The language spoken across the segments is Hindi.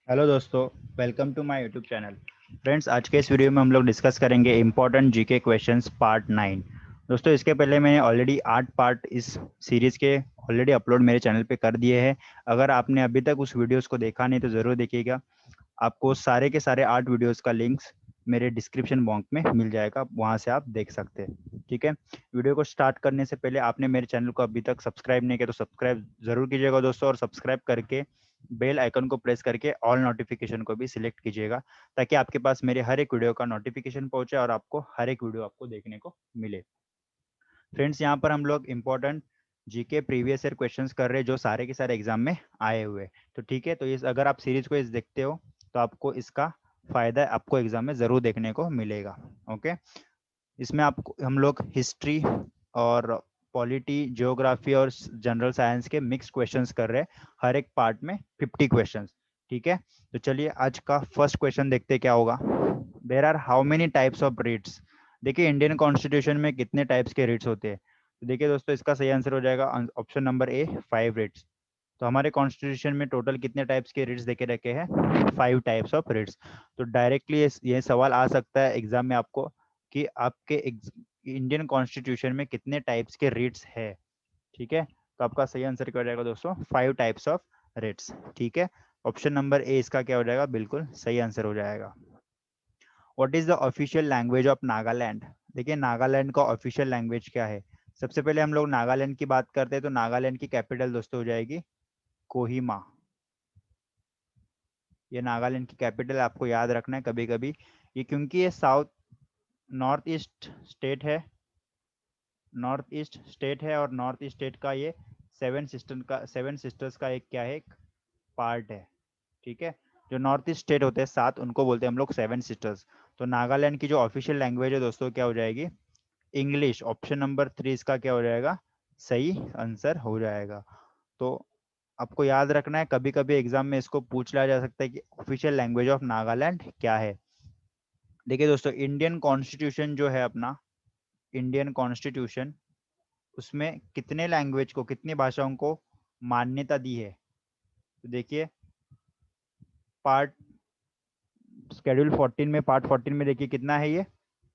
हेलो दोस्तों, welcome to my YouTube channel. Friends, आज के इस वीडियो में हम लोग डिस्कस करेंगे इम्पोर्टेंट जीके क्वेश्चंस पार्ट 9। दोस्तों, इसके पहले मैंने ऑलरेडी 8 पार्ट इस सीरीज़ के ऑलरेडी अपलोड मेरे चैनल पे कर दिए हैं। अगर आपने अभी तक उस वीडियोस को देखा नहीं तो ज़रूर देखिएगा। आपको सारे के सारे 8 वीडियोस का लिंक्स मेरे डिस्क्रिप्शन बॉक्स में मिल जाएगा, वहाँ से आप देख सकते हैं। ठीक है। वीडियो को स्टार्ट करने से पहले आपने मेरे चैनल को अभी तक सब्सक्राइब नहीं किया तो सब्सक्राइब ज़रूर कीजिएगा दोस्तों, और सब्सक्राइब करके बेल आइकन को प्रेस करके ऑल नोटिफिकेशन को भी सिलेक्ट कीजिएगा, ताकि आपके पास मेरे हर एक वीडियो का नोटिफिकेशन पहुंचे और आपको हर एक वीडियो आपको देखने को मिले। फ्रेंड्स, यहाँ पर हम लोग important GK previous year questions कर रहे हैं जो सारे के सारे एग्जाम में आए हुए। तो ठीक है, तो इस अगर आप सीरीज को इस देखते हो तो आपको इसका फायदा आपको एग्जाम में जरूर देखने को मिलेगा। ओके। इसमें आपको हम लोग हिस्ट्री और पॉलिटी, ज्योग्राफी और जनरल साइंस के मिक्स क्वेश्चंस कर रहे हैं, हर एक पार्ट में 50 क्वेश्चंस। ठीक है, तो चलिए आज का फर्स्ट क्वेश्चन देखते क्या होगा। There are how many types of writs. देखिए, इंडियन कॉन्स्टिट्यूशन में कितने टाइप्स के रिट्स होते हैं। तो देखिए दोस्तों, इसका सही आंसर हो जाएगा ऑप्शन नंबर ए, 5 रिट्स। तो हमारे कॉन्स्टिट्यूशन में टोटल कितने टाइप्स के रिट्स देके रखे हैं? 5 टाइप्स ऑफ रिट्स। तो डायरेक्टली ये सवाल आ सकता है एग्जाम में आपको कि आपके इंडियन कॉन्स्टिट्यूशन में कितने टाइप्स के रिट्स है। ठीक है, तो आपका सही आंसर क्या हो जाएगा दोस्तों? 5 टाइप्स ऑफ रिट्स। ठीक है, ऑप्शन नंबर ए इसका क्या हो जाएगा? बिल्कुल सही आंसर हो जाएगा। What is the official language of Nagaland. देखिए, नागालैंड का ऑफिशियल लैंग्वेज क्या है? सबसे पहले हम लोग नागालैंड की बात करते हैं तो नागालैंड की कैपिटल दोस्तों हो जाएगी कोहिमा। ये नागालैंड की कैपिटल आपको याद रखना है कभी कभी, ये क्योंकि ये साउथ नॉर्थ ईस्ट स्टेट है। नॉर्थ ईस्ट स्टेट है और नॉर्थ ईस्ट स्टेट का ये सेवन सिस्टर्स का एक क्या है, एक पार्ट है। ठीक है, जो नॉर्थ ईस्ट स्टेट होते हैं 7, उनको बोलते हैं हम लोग सेवन सिस्टर्स। तो नागालैंड की जो ऑफिशियल लैंग्वेज है दोस्तों क्या हो जाएगी? इंग्लिश। ऑप्शन नंबर 3 इसका क्या हो जाएगा? सही आंसर हो जाएगा। तो आपको याद रखना है, कभी कभी एग्जाम में इसको पूछ लिया जा सकता है कि ऑफिशियल लैंग्वेज ऑफ नागालैंड क्या है। देखिए दोस्तों, इंडियन कॉन्स्टिट्यूशन जो है अपना, इंडियन कॉन्स्टिट्यूशन, उसमें कितने लैंग्वेज को, कितनी भाषाओं को मान्यता दी है? तो देखिए, पार्ट शेड्यूल 14 में, पार्ट 14 में देखिए कितना है ये,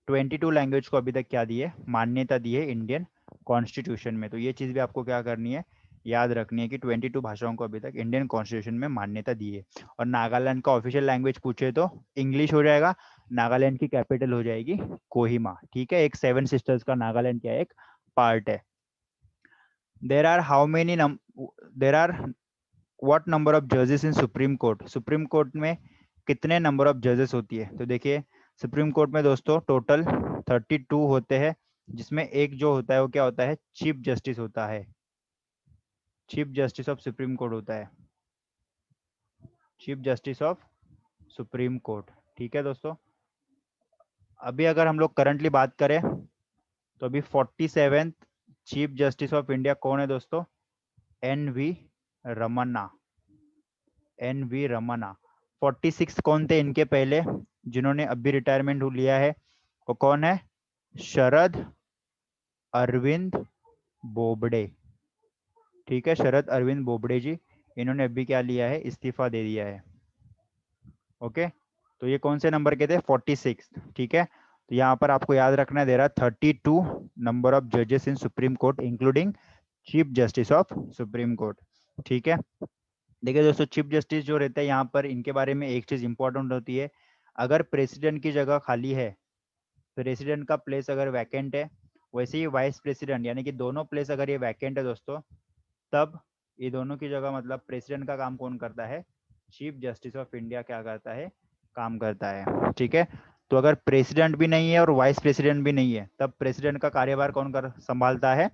22 लैंग्वेज को अभी तक क्या दी है? मान्यता दी है इंडियन कॉन्स्टिट्यूशन में। तो ये चीज़ भी आपको क्या करनी है, याद रखनी है कि 22 भाषाओं को अभी तक इंडियन कॉन्स्टिट्यूशन में मान्यता दी है। और नागालैंड का ऑफिशियल लैंग्वेज पूछे तो इंग्लिश हो जाएगा। नागालैंड की कैपिटल हो जाएगी कोहिमा। ठीक है, एक सेवन सिस्टर्स का नागालैंड क्या है, एक पार्ट है। There are how many there are what number of जजेस in supreme Court. Supreme Court में कितने नंबर ऑफ जजेस होती है? तो देखिए, सुप्रीम कोर्ट में दोस्तों टोटल 32 होते हैं, जिसमें एक जो होता है वो क्या होता है? चीफ जस्टिस होता है। Chief justice of supreme court होता है, chief justice of supreme court. ठीक है दोस्तों, अभी अगर हम लोग करंटली बात करें तो अभी 47th chief justice of India कौन है दोस्तों? N V Ramana. N V Ramana. 46 कौन थे इनके पहले, जिन्होंने अभी रिटायरमेंट लिया है? वो कौन है? शरद अरविंद बोबडे। ठीक है, शरद अरविंद बोबडे जी, इन्होंने अभी क्या लिया है? इस्तीफा दे दिया है। ओके, तो ये कौन से नंबर के थे? 46। ठीक है, तो यहाँ पर आपको याद रखना है, दे रहा 32 नंबर ऑफ जजेस in supreme court including chief justice of supreme court. ठीक है, देखिए दोस्तों, चीफ जस्टिस जो रहते हैं यहाँ पर, इनके बारे में एक चीज इंपॉर्टेंट होती है। अगर प्रेसिडेंट की जगह खाली है, प्रेसिडेंट का प्लेस अगर वैकेंट है, वैसे ही वाइस प्रेसिडेंट, यानी कि दोनों प्लेस अगर ये वैकेंट है दोस्तों, तब ये दोनों की जगह मतलब प्रेसिडेंट का काम कौन करता है? चीफ जस्टिस ऑफ इंडिया क्या करता है? काम करता है। ठीक है, तो अगर प्रेसिडेंट भी नहीं है और वाइस प्रेसिडेंट भी नहीं है, तब प्रेसिडेंट का कार्यभार कौन कर संभालता है?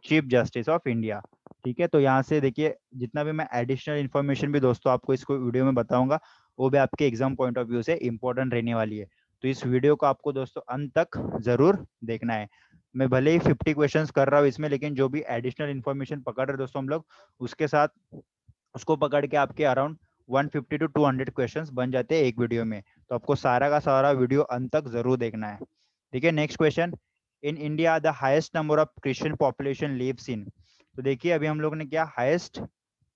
Chief justice of India. ठीक है, तो यहाँ से देखिए, जितना भी मैं एडिशनल इन्फॉर्मेशन भी दोस्तों आपको इसको वीडियो में बताऊंगा, वो भी आपके एग्जाम पॉइंट ऑफ व्यू से इंपॉर्टेंट रहने वाली है। तो इस वीडियो को आपको दोस्तों अंत तक जरूर देखना है। मैं भले ही 50 क्वेश्चंस कर रहा हूँ इसमें, लेकिन जो भी एडिशनल इन्फॉर्मेशन पकड़ रहे दोस्तों हम लोग, उसके साथ उसको पकड़ के आपके अराउंड 150 टू 200 क्वेश्चंस बन जाते हैं एक वीडियो में। तो आपको सारा का सारा वीडियो अंत तक जरूर देखना है। ठीक है, next question. In India the highest number of Christian population lives in. तो देखिए, अभी हम लोग ने क्या, हाईएस्ट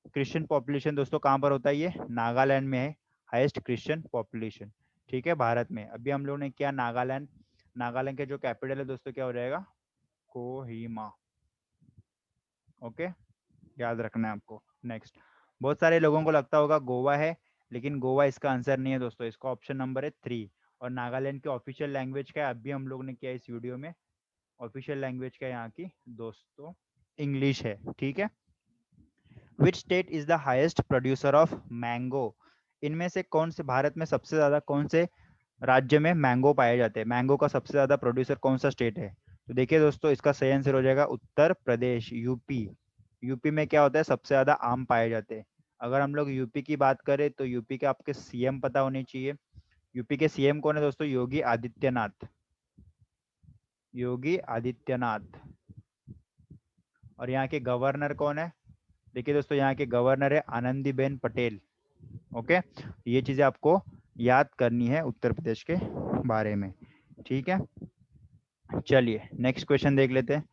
क्रिश्चियन पॉपुलेशन दोस्तों कहाँ पर होता है? ये नागालैंड में है। Highest Christian population. ठीक है, भारत में। अभी हम लोग ने क्या, नागालैंड, नागालैंड के जो कैपिटल है दोस्तों क्या हो जाएगा, कोहिमा। ओके, याद रखना है आपको। नेक्स्ट, बहुत सारे लोगों को लगता होगा गोवा है, लेकिन गोवा इसका आंसर नहीं है दोस्तों, इसका ऑप्शन नंबर है 3। और नागालैंड की ऑफिशियल लैंग्वेज क्या है, अभी हम लोग ने किया इस वीडियो में, ऑफिशियल लैंग्वेज क्या है यहाँ की दोस्तों, इंग्लिश है। ठीक है। Which state is the highest producer of mango, इनमें से कौन से, भारत में सबसे ज्यादा कौन से राज्य में मैंगो पाए जाते हैं, मैंगो का सबसे ज्यादा प्रोड्यूसर कौन सा स्टेट है। तो देखिए दोस्तों, इसका सही आंसर हो जाएगा उत्तर प्रदेश, यूपी। यूपी में क्या होता है, सबसे ज्यादा आम पाए जाते हैं। अगर हम लोग यूपी की बात करें तो यूपी के आपके सीएम पता होने चाहिए। यूपी के सीएम कौन है दोस्तों, योगी आदित्यनाथ, योगी आदित्यनाथ। और यहाँ के गवर्नर कौन है, देखिए दोस्तों, यहाँ के गवर्नर है आनंदीबेन पटेल। ओके, ये चीजें आपको याद करनी है उत्तर प्रदेश के बारे में। ठीक है, चलिए नेक्स्ट क्वेश्चन देख लेते हैं।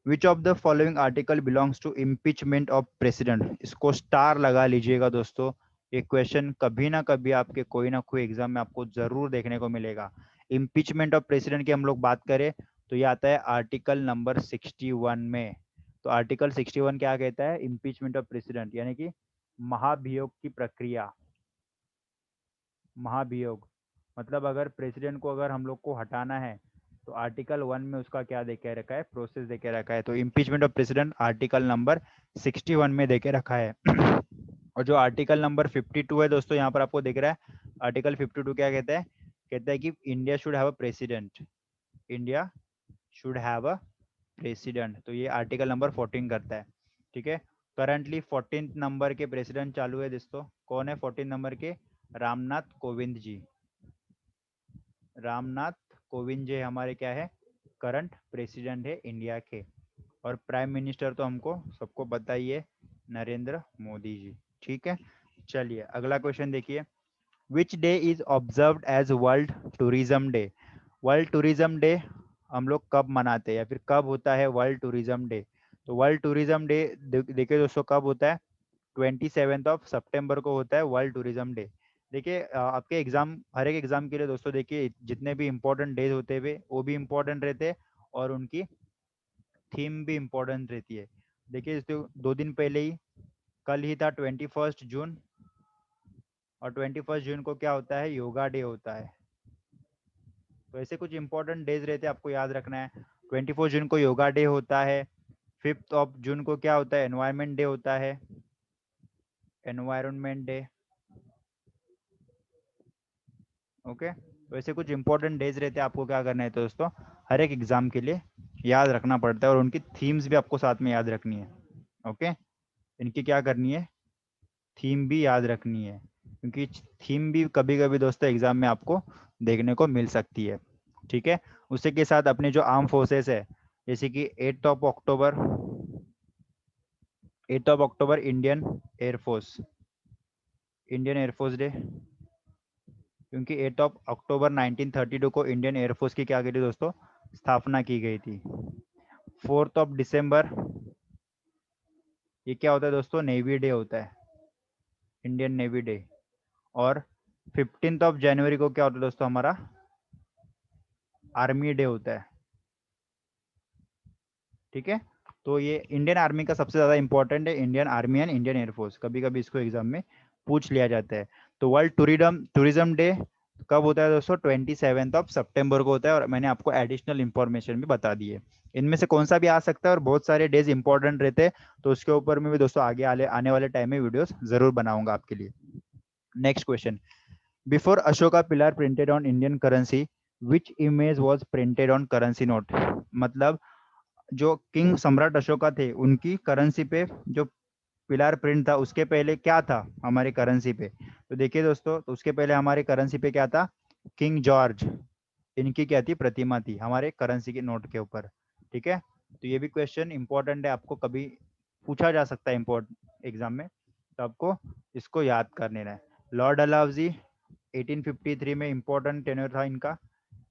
Which of the following article belongs to impeachment of president, इसको स्टार लगा लीजिएगा दोस्तों। ये क्वेश्चन कभी ना कभी आपके कोई ना कोई एग्जाम में आपको जरूर देखने को मिलेगा। इम्पीचमेंट ऑफ प्रेसिडेंट की हम लोग बात करें तो ये आता है आर्टिकल नंबर 61 में। तो आर्टिकल 61 क्या कहता है, इम्पीचमेंट ऑफ प्रेसिडेंट यानी कि महाभियोग की प्रक्रिया। महाभियोग मतलब अगर प्रेसिडेंट को अगर हम लोग को हटाना है तो आर्टिकल 1 में उसका क्या देके रखा है, प्रोसेस देके रखा है। तो impeachment of president article number 61 में देके रखा है। और जो आर्टिकल नंबर 52 है दोस्तों, यहाँ पर आपको दिख रहा है, आर्टिकल 52 क्या कहता है, कहता है कि India should have a president, India should have a president. तो ये आर्टिकल नंबर 14 करता है। ठीक है, करंटली 14 नंबर के प्रेसिडेंट चालू है दोस्तों, कौन है 14 नंबर के, रामनाथ कोविंद जी। रामनाथ कोविंद जी हमारे क्या है, करंट प्रेसिडेंट है इंडिया के। और प्राइम मिनिस्टर तो हमको सबको पता ही है, नरेंद्र मोदी जी। ठीक है, चलिए अगला क्वेश्चन देखिए। Which day is observed as World Tourism Day, World Tourism Day हम लोग कब मनाते हैं या फिर कब होता है वर्ल्ड टूरिज्म डे। तो वर्ल्ड टूरिज्म डे देखिए दोस्तों कब होता है, 27 सितंबर को होता है वर्ल्ड टूरिज्म डे। देखिए आपके एग्जाम, हर एक एग्जाम के लिए दोस्तों देखिए जितने भी इंपॉर्टेंट डेज होते हुए वो भी इंपॉर्टेंट रहते हैं और उनकी थीम भी इंपॉर्टेंट रहती है। देखिए 2 दिन पहले ही, कल ही था 21 जून, और 21 जून को क्या होता है, योगा डे होता है। तो ऐसे कुछ इंपॉर्टेंट डेज रहते हैं, आपको याद रखना है। 24 जून को योगा डे होता है। 5 जून को क्या होता है, एनवायरमेंट डे होता है, एनवायरमेंट डे। ओके, तो ऐसे कुछ इंपॉर्टेंट डेज रहते हैं, आपको क्या करना है तो दोस्तों हर एक एग्जाम के लिए याद रखना पड़ता है और उनकी थीम्स भी आपको साथ में याद रखनी है। ओके, इनकी क्या करनी है, थीम भी याद रखनी है, क्योंकि थीम भी कभी कभी दोस्तों एग्जाम में आपको देखने को मिल सकती है। ठीक है, उसी के साथ अपने जो आर्म फोर्सेस है, जैसे कि 8 अक्टूबर, 8 अक्टूबर Indian air force, Indian air force day, क्योंकि 8 अक्टूबर 1932 को इंडियन एयरफोर्स की क्या की थी दोस्तों, स्थापना की गई थी। 4 दिसंबर, ये क्या होता है दोस्तों, नेवी डे होता है, इंडियन नेवी डे। और 15 जनवरी को क्या होता है दोस्तों, हमारा आर्मी डे होता है। ठीक है, तो ये इंडियन आर्मी का सबसे ज्यादा इंपॉर्टेंट है, Indian army and Indian air force, कभी कभी इसको एग्जाम में पूछ लिया जाता है। तो वर्ल्ड टूरिज्म टूरिज्म डे कब होता है दोस्तों, 27 सितंबर को होता है। और मैंने आपको एडिशनल इंफॉर्मेशन भी बता दी है, इनमें से कौन सा भी आ सकता है और बहुत सारे डेज इंपॉर्टेंट रहते हैं। तो उसके ऊपर में भी दोस्तों आगे आने वाले टाइम में वीडियोस जरूर बनाऊंगा आपके लिए। Next question, before Ashoka pillar printed on Indian currency which image was printed on currency note, मतलब जो किंग सम्राट अशोका थे उनकी करेंसी पे जो पिलर प्रिंट था उसके पहले क्या था हमारे करेंसी पे। तो देखिए दोस्तों, तो उसके पहले हमारे करेंसी पे क्या था, किंग जॉर्ज, इनकी क्या थी, प्रतिमा थी हमारे करेंसी के नोट के ऊपर। ठीक है, तो ये भी क्वेश्चन इंपॉर्टेंट है, आपको कभी पूछा जा सकता है इम्पोर्टेंट एग्जाम में, तो आपको इसको याद कर लेना है। लॉर्ड डलहौजी 1853 में इंपॉर्टेंट टेन्योर था इनका,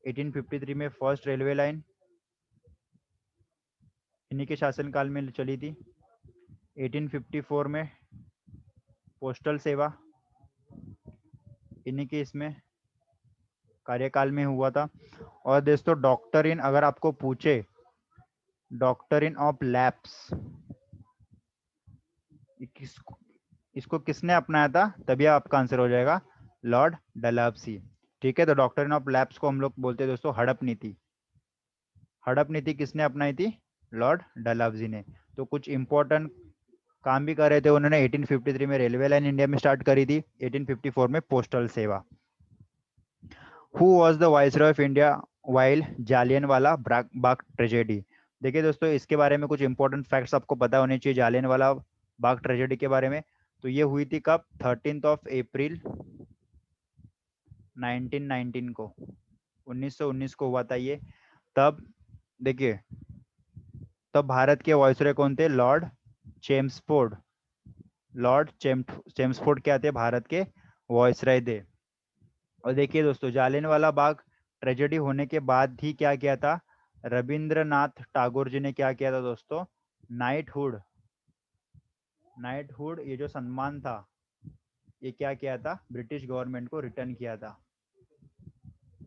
1853 में फर्स्ट रेलवे लाइन इन्हीं के शासनकाल में चली थी। 1854 में पोस्टल सेवा, इन्हीं के इसमें कार्यकाल में हुआ था। और दोस्तों डॉक्टरिन अगर आपको पूछे, डॉक्टरिन ऑफ लैप्स इसको किसने अपनाया था, तभी आपका आंसर हो जाएगा लॉर्ड डलहौसी। ठीक है, तो डॉक्टरिन ऑफ लैप्स को हम लोग बोलते हैं दोस्तों हड़प नीति। हड़प नीति किसने अपनाई थी, लॉर्ड डलहौसी ने। तो कुछ इंपॉर्टेंट काम भी कर रहे थे उन्होंने। 1853 में रेलवे लाइन इंडिया में स्टार्ट करी थी, 1854 में पोस्टल सेवा। Who was the viceroy of India while Jallianwala Bagh tragedy. देखिए दोस्तों इसके बारे में कुछ इंपॉर्टेंट फैक्ट्स आपको पता होने चाहिए जालियनवाला बाग ट्रेजेडी के बारे में। तो ये हुई थी कब, 13 अप्रैल 1919 को, 1919 को हुआ था ये। तब देखिए, तब भारत के वाइसरॉय कौन थे, लॉर्ड चेम्सफोर्ड। लॉर्ड चेम्सफोर्ड क्या थे, भारत के वाइसरॉय थे। और देखिए दोस्तों जालियनवाला बाग ट्रेजेडी होने के बाद ही क्या किया था, रविंद्रनाथ टैगोर जी ने क्या किया था दोस्तों, नाइटहुड, नाइटहुड ये जो सम्मान था ये क्या किया था, ब्रिटिश गवर्नमेंट को रिटर्न किया था।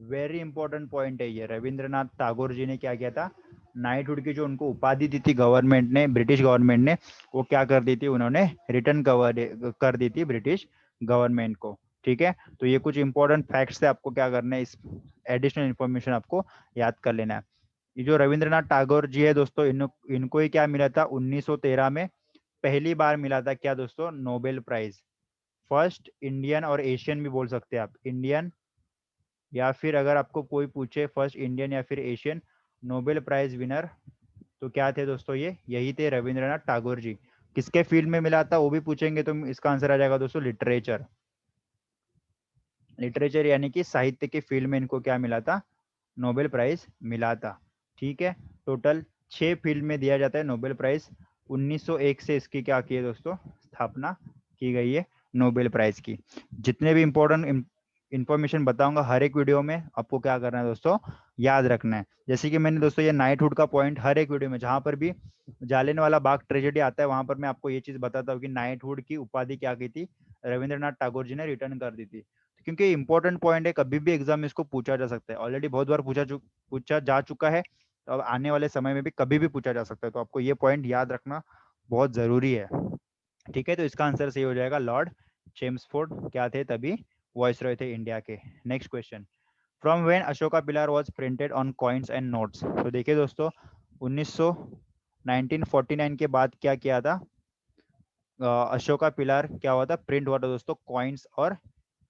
वेरी इंपॉर्टेंट पॉइंट है ये, रविंद्रनाथ टैगोर जी ने क्या किया था, नाइटहुड की जो उनको उपाधि दी थी गवर्नमेंट ने, ब्रिटिश गवर्नमेंट ने, वो क्या कर दी थी, उन्होंने रिटर्न कर दी थी ब्रिटिश गवर्नमेंट को। ठीक है, तो ये कुछ इंपॉर्टेंट फैक्ट्स है, आपको क्या करना है, इस एडिशनल इंफॉर्मेशन आपको याद कर लेना है। ये जो रविंद्रनाथ टैगोर जी है दोस्तों, इनको ही क्या मिला था 1913 में, पहली बार मिला था क्या दोस्तों, नोबेल प्राइज। फर्स्ट इंडियन और एशियन भी बोल सकते हैं आप, इंडियन या फिर अगर आपको कोई पूछे फर्स्ट इंडियन या फिर एशियन नोबेल प्राइज विनर, तो क्या थे दोस्तों, ये यही थे रविंद्रनाथ टैगोर जी। किसके फील्ड में मिला था वो भी पूछेंगे, तो इसका आंसर आ जाएगा दोस्तों लिटरेचर। लिटरेचर यानी कि साहित्य के फील्ड में इनको क्या मिला था, नोबेल प्राइज मिला था। ठीक है, टोटल 6 फील्ड में दिया जाता है नोबेल प्राइज। 1901 से इसकी क्या की है दोस्तों, स्थापना की गई है नोबेल प्राइज की। जितने भी इंपॉर्टेंट इंफॉर्मेशन बताऊंगा हर एक वीडियो में, आपको क्या करना है दोस्तों, याद रखना है। जैसे कि मैंने दोस्तों ये नाइटहुड का पॉइंट हर एक वीडियो में जहां पर भी जालियनवाला बाग ट्रेजेडी आता है वहां पर मैं आपको ये चीज बताता हूँ कि नाइटहुड की उपाधि क्या की थी, रविंद्रनाथ टैगोर जी ने रिटर्न कर दी थी। क्योंकि इंपॉर्टेंट पॉइंट है, कभी भी एग्जाम में इसको पूछा जा सकता है, ऑलरेडी बहुत बार पूछा जा चुका है, तो अब आने वाले समय में भी कभी भी पूछा जा सकता है, तो आपको ये पॉइंट याद रखना बहुत जरूरी है। ठीक है, तो इसका आंसर सही हो जाएगा लॉर्ड चेम्सफोर्ड क्या थे तभी, वॉइसरॉय थे इंडिया के। Next question, from when Ashoka pillar was printed on coins and notes. तो देखिए दोस्तों 1949 के बाद क्या किया था, अशोका पिलर क्या हुआ था, प्रिंट हुआ था दोस्तों कॉइन्स और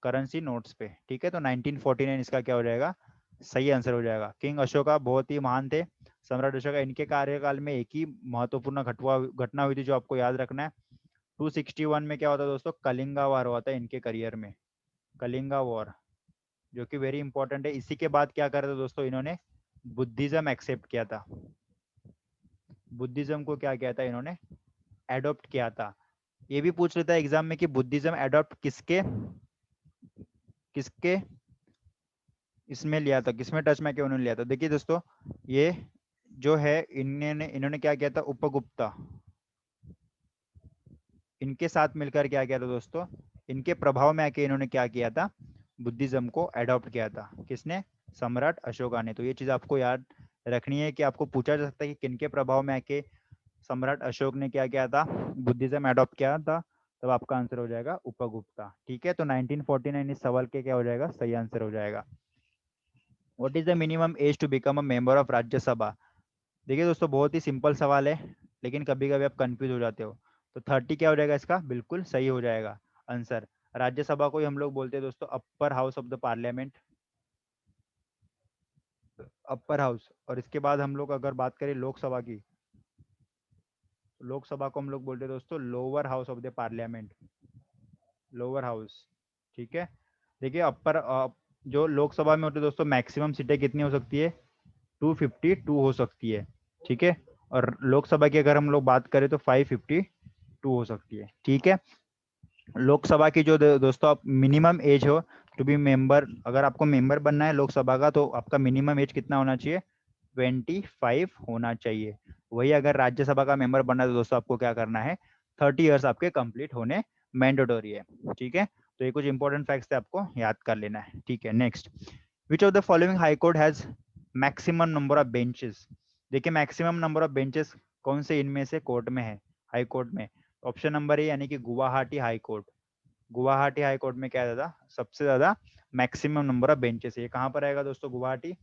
करेंसी नोट्स पे। ठीक है, तो 1949 इसका क्या हो जाएगा, सही आंसर हो जाएगा। किंग अशोका बहुत ही महान थे, सम्राट अशोका, इनके कार्यकाल में एक ही महत्वपूर्ण घटना हुई थी जो आपको याद रखना है। 261 में क्या होता है दोस्तों, कलिंगा वार हुआ था इनके करियर में, कलिंगा वॉर, जो कि वेरी इंपॉर्टेंट है। इसी के बाद क्या करा था दोस्तों, इन्होंने बुद्धिज्म एक्सेप्ट किया था, बुद्धिज्म को क्या किया था इन्होंने, एडॉप्ट किया था। ये भी पूछ लेता है एग्जाम में कि बुद्धिज्म एडॉप्ट किसके किसके इसमें लिया था, किसमें टच में क्या उन्होंने लिया था। देखिए दोस्तों ये जो है इन्होंने इन्होंने क्या किया था, उपगुप्ता, इनके साथ मिलकर क्या किया था दोस्तों, इनके प्रभाव में आके इन्होंने क्या किया था, बुद्धिज्म को एडॉप्ट किया था। किसने, सम्राट अशोका ने। तो ये चीज आपको याद रखनी है कि आपको पूछा जा सकता है कि किनके प्रभाव में आके सम्राट अशोक ने क्या किया था, बुद्धिज्म एडॉप्ट किया था। तब आपका आंसर हो जाएगा उपगुप्ता। ठीक है, तो 1949 इस सवाल के क्या हो जाएगा, सही आंसर हो जाएगा। What is the minimum age to become a member of Rajya Sabha. देखिए दोस्तों बहुत ही सिंपल सवाल है, लेकिन कभी कभी आप कंफ्यूज हो जाते हो। तो 30 क्या हो जाएगा, इसका बिल्कुल सही हो जाएगा आंसर। राज्यसभा को ही हम लोग बोलते हैं दोस्तों upper house of the parliament, upper house. और इसके बाद हम लोग अगर बात करें लोकसभा की, लोकसभा को हम लोग बोलते हैं दोस्तों lower house of the parliament, lower house. ठीक है, देखिए अपर जो लोकसभा में होते हैं दोस्तों मैक्सिमम सीटें कितनी हो सकती है, 252 हो सकती है। ठीक है, और लोकसभा की अगर हम लोग बात करें तो 552 हो सकती है। ठीक है, लोकसभा की जो दोस्तों आप मिनिमम एज हो टू बी मेंबर, अगर आपको मेंबर बनना है लोकसभा का तो आपका मिनिमम एज कितना होना चाहिए, 25 होना चाहिए। वही अगर राज्यसभा का मेंबर बनना है तो दोस्तों आपको क्या करना है, 30 ईयर्स आपके कंप्लीट होने मैंडेटोरी है। ठीक है, तो ये कुछ इंपॉर्टेंट फैक्ट्स थे, आपको याद कर लेना है, ठीक है। Next, which of the following high court has maximum number of benches. देखिए मैक्सिमम नंबर ऑफ बेंचेस कौन से इनमें से कोर्ट में है, हाई कोर्ट में। ऑप्शन नंबर ए यानी कि Guwahati high court. Guwahati high court में क्या है दादा, सबसे ज्यादा मैक्सिमम नंबर ऑफ बेंचेस है। ये कहाँ पर आएगा दोस्तों, गुवाहाटी,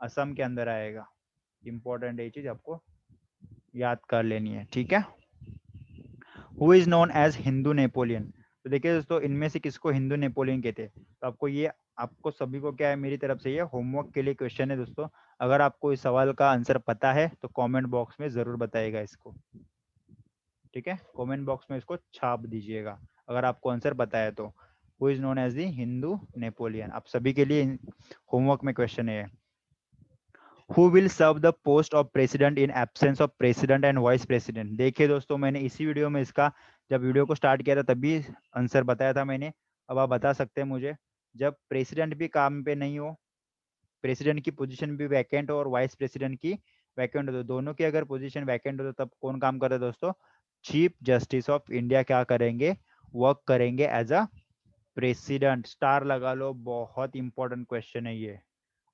असम के अंदर आएगा। इंपॉर्टेंट ये चीज आपको याद कर लेनी है, ठीक है। Who is known as Hindu Napoleon. तो देखिए दोस्तों, इनमें से किसको हिंदू नेपोलियन कहते हैं। तो आपको ये, आपको सभी को क्या है, मेरी तरफ से ये होमवर्क के लिए क्वेश्चन है दोस्तों। अगर आपको इस सवाल का आंसर पता है तो कमेंट बॉक्स में जरूर बताइएगा इसको, ठीक है। कमेंट बॉक्स में इसको छाप दीजिएगा अगर आपको आंसर पता है तो। Who is known as the Hindu Napoleon, आप सभी के लिए होमवर्क में क्वेश्चन है। Who will serve the post of president in absence of president and vice president. देखिए दोस्तों, मैंने इसी वीडियो में इसका, जब वीडियो को स्टार्ट किया था तभी आंसर बताया था मैंने। अब आप बता सकते हैं मुझे, जब प्रेसिडेंट भी काम पे नहीं हो, प्रेसिडेंट की पोजीशन भी वैकेंट हो और वाइस प्रेसिडेंट की वैकेंट हो, तो दोनों की अगर पोजीशन वैकेंट हो तो तब कौन काम करे दोस्तों, चीफ जस्टिस ऑफ इंडिया क्या करेंगे, वर्क करेंगे एज अ प्रेसिडेंट। स्टार लगा लो, बहुत इंपॉर्टेंट क्वेश्चन है ये।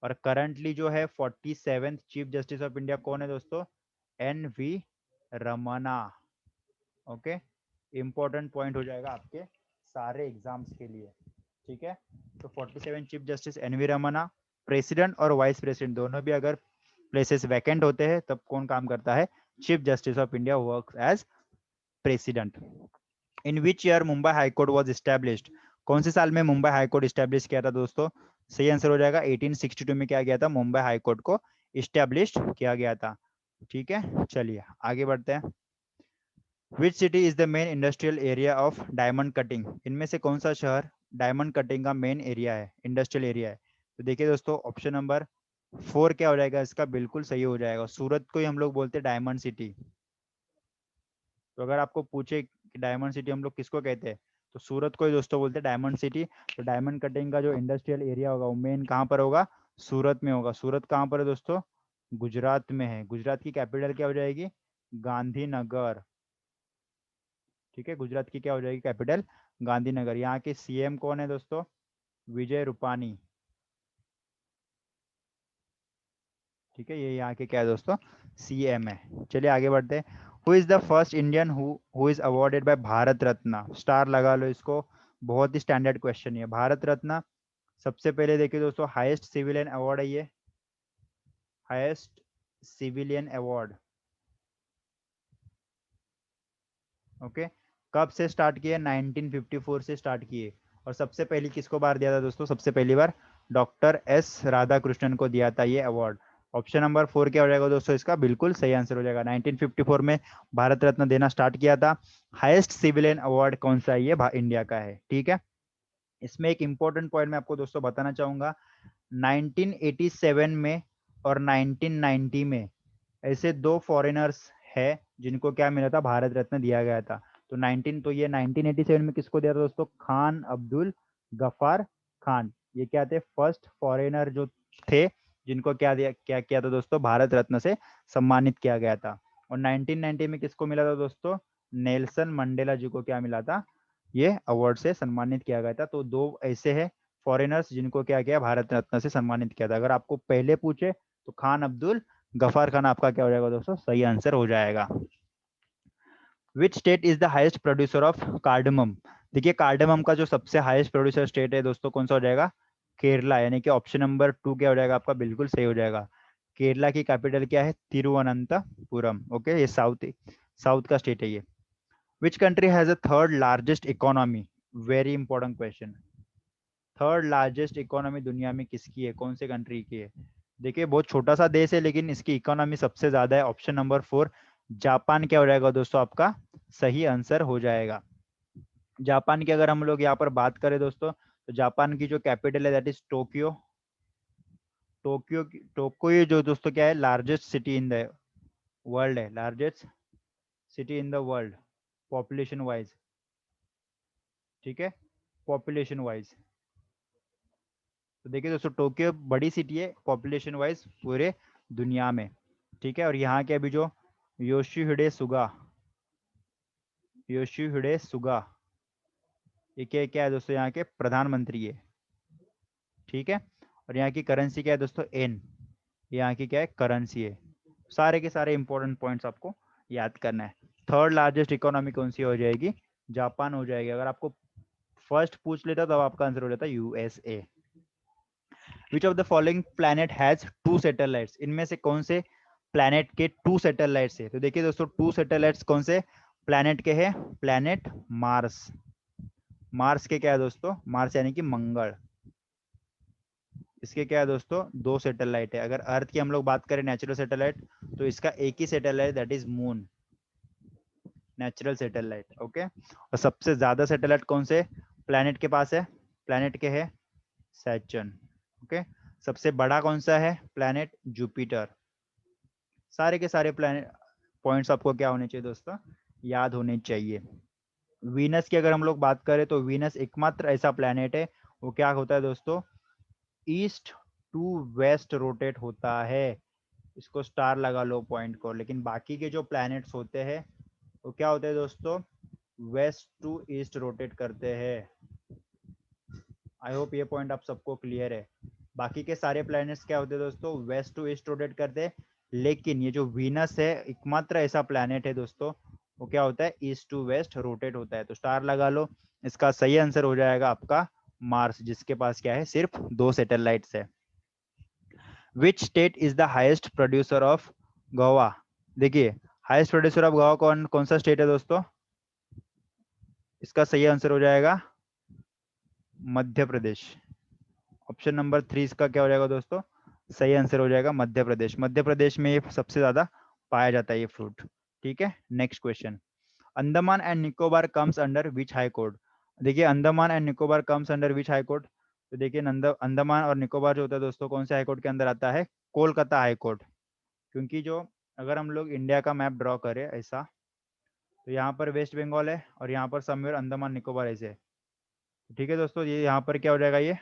और करंटली जो है 47th chief justice of India कौन है दोस्तों, N V Ramana. Okay, important point हो जाएगा आपके सारे एग्जाम्स के लिए, ठीक है। तो 47 chief justice N V Ramana, president और वाइस प्रेसिडेंट दोनों भी अगर प्लेसेस वैकेंट होते हैं तब कौन काम करता है, chief justice of India works as president. In which year Mumbai High Court was established. कौन से साल में मुंबई हाईकोर्ट स्टैब्लिश किया था दोस्तों, सही आंसर हो जाएगा 1862 में क्या गया था, मुंबई हाईकोर्ट को स्टैब्लिश किया गया था, ठीक है। चलिए आगे बढ़ते हैं। Which city is the main industrial area of diamond cutting. इनमें से कौन सा शहर डायमंड कटिंग का मेन एरिया है, इंडस्ट्रियल एरिया है। तो देखिए दोस्तों, ऑप्शन नंबर 4 क्या हो जाएगा इसका, बिल्कुल सही हो जाएगा। सूरत को ही हम लोग बोलते हैं डायमंड सिटी। तो अगर आपको पूछे कि डायमंड सिटी हम लोग किसको कहते हैं, तो सूरत को ही दोस्तों बोलते हैं डायमंड सिटी। तो डायमंड कटिंग का जो इंडस्ट्रियल एरिया होगा वो मेन कहाँ पर होगा, सूरत में होगा। सूरत कहाँ पर है दोस्तों, गुजरात में है। गुजरात की कैपिटल क्या हो जाएगी, गांधीनगर, ठीक है। गुजरात की क्या हो जाएगी कैपिटल, गांधीनगर। यहाँ के सीएम कौन है दोस्तों, विजय रूपानी, ठीक है। ये यहाँ के क्या है दोस्तों, सीएम है। चलिए आगे बढ़ते हैं। Who is the first Indian who is awarded bye Bharat Ratna. Star लगा लो इसको, बहुत ही स्टैंडर्ड क्वेश्चन है। भारत रत्न सबसे पहले देखिए दोस्तों, हाईएस्ट सिविलियन अवार्ड है ये, हाईएस्ट सिविलियन अवार्ड। ओके, कब से स्टार्ट किए, 1954 से स्टार्ट किए। और सबसे पहली किसको बार दिया था दोस्तों, सबसे पहली बार डॉक्टर एस राधाकृष्णन को दिया था ये अवार्ड। ऑप्शन नंबर 4 क्या हो जाएगा दोस्तों, इसका बिल्कुल सही आंसर हो जाएगा। 1954 में भारत रत्न देना स्टार्ट किया था। हाईएस्ट सिविलियन अवार्ड कौन सा है, ये इंडिया का है, ठीक है। इसमें एक इंपॉर्टेंट पॉइंट मैं आपको दोस्तों बताना चाहूंगा। 1987 में और 1990 में ऐसे दो फॉरेनर्स है जिनको क्या मिला था, भारत रत्न दिया गया था। तो 1987 में किसको दिया था दोस्तों, खान अब्दुल गफार खान। ये क्या थे, फर्स्ट फॉरेनर जो थे जिनको क्या किया था दोस्तों, भारत रत्न से सम्मानित किया गया था। और 1990 में किसको मिला था दोस्तों, नेल्सन मंडेला जी को क्या मिला था, ये अवार्ड से सम्मानित किया गया था। तो दो ऐसे है फॉरेनर्स जिनको क्या किया, भारत रत्न से सम्मानित किया था। अगर आपको पहले पूछे तो खान अब्दुल गफार खान आपका क्या हो जाएगा दोस्तों, सही आंसर हो जाएगा। Which state is the highest producer of cardamom. देखिए कार्डमम का जो सबसे हाईएस्ट प्रोड्यूसर स्टेट है दोस्तों, कौन सा हो जाएगा, केरला। यानी कि ऑप्शन नंबर 2 क्या हो जाएगा आपका, बिल्कुल सही हो जाएगा। केरला की कैपिटल क्या है, तिरुवनंतपुरम। ओके, ये साउथ साउथ का स्टेट है ये। Which country has a third largest economy. Very important question. Third largest economy दुनिया में किसकी है, कौन से कंट्री की है। देखिए बहुत छोटा सा देश है लेकिन इसकी इकोनॉमी सबसे ज्यादा है। ऑप्शन नंबर 4 जापान क्या हो जाएगा दोस्तों, आपका सही आंसर हो जाएगा। जापान की अगर हम लोग यहाँ पर बात करें दोस्तों, तो जापान की जो कैपिटल है दैट इज टोक्यो। टोक्यो जो दोस्तों क्या है, largest city in the world है, largest city in the world population wise, ठीक है, पॉपुलेशन वाइज। तो देखिए दोस्तों, टोक्यो बड़ी सिटी है पॉपुलेशन वाइज पूरे दुनिया में, ठीक है। और यहाँ के अभी जो योशिहिडे सुगा, योशिहिडे सुगा ये क्या है दोस्तों, यहाँ के प्रधानमंत्री है, ठीक है। और यहाँ की करेंसी क्या है दोस्तों, एन, यहाँ की क्या है, करेंसी है। सारे के सारे इंपॉर्टेंट पॉइंट्स आपको याद करना है। थर्ड लार्जेस्ट इकोनॉमी कौन सी हो जाएगी, जापान हो जाएगी। अगर आपको फर्स्ट पूछ लेता तो आपका आंसर हो जाता USA. Which of the following planet has two satellites, इनमें से कौन से प्लैनेट के टू सैटेलाइट्स है। तो देखिए दोस्तों, टू सैटेलाइट्स कौन से प्लैनेट के हैं, प्लैनेट मार्स, मार्स के क्या है दोस्तों, मार्स यानी कि मंगल, इसके क्या है दोस्तों, दो सैटेलाइट है। अगर अर्थ की हम लोग बात करें नेचुरल सैटेलाइट, तो इसका एक ही satellite, that is moon, natural satellite, okay. और सबसे ज्यादा सैटेलाइट कौन से प्लैनेट के पास है, प्लैनेट के है सैटर्न, ओके। सबसे बड़ा कौन सा है प्लैनेट, जुपिटर। सारे के सारे प्लैनेट पॉइंट्स आपको क्या होने चाहिए दोस्तों, याद होने चाहिए। वीनस की अगर हम लोग बात करें तो वीनस एकमात्र ऐसा प्लैनेट है, वो क्या होता है दोस्तों, ईस्ट टू वेस्ट रोटेट होता है। इसको स्टार लगा लो पॉइंट को। लेकिन बाकी के जो प्लैनेट्स होते हैं वो क्या होते हैं दोस्तों, वेस्ट टू ईस्ट रोटेट करते हैं। आई होप ये पॉइंट आप सबको क्लियर है। बाकी के सारे प्लैनेट्स क्या होते हैं दोस्तों, वेस्ट टू ईस्ट रोटेट करते हैं। लेकिन ये जो वीनस है एकमात्र ऐसा प्लैनेट है दोस्तों, वो क्या होता है, ईस्ट टू वेस्ट रोटेट होता है। तो स्टार लगा लो। इसका सही आंसर हो जाएगा आपका मार्स, जिसके पास क्या है, सिर्फ दो सैटेलाइट्स है। Which state is the highest producer of Goa. देखिए, हाईएस्ट प्रोड्यूसर ऑफ गोवा कौन कौन सा स्टेट है दोस्तों, इसका सही आंसर हो जाएगा मध्य प्रदेश। ऑप्शन नंबर 3 इसका क्या हो जाएगा दोस्तों, सही आंसर हो जाएगा मध्य प्रदेश। मध्य प्रदेश में ये सबसे ज्यादा पाया जाता है ये फ्रूट, ठीक है। Next question, Andaman and Nicobar comes under which high court. देखिए, Andaman and Nicobar comes under which high court. तो देखिए, अंडमान और निकोबार जो होता है दोस्तों, कौन से हाई कोर्ट के अंदर आता है, कोलकाता हाई कोर्ट। क्योंकि जो, अगर हम लोग इंडिया का मैप ड्रॉ करें ऐसा, तो यहाँ पर वेस्ट बंगाल है और यहाँ पर समवेयर अंडमान निकोबार ऐसे है। ठीक है दोस्तों, ये यहाँ पर क्या हो जाएगा, ये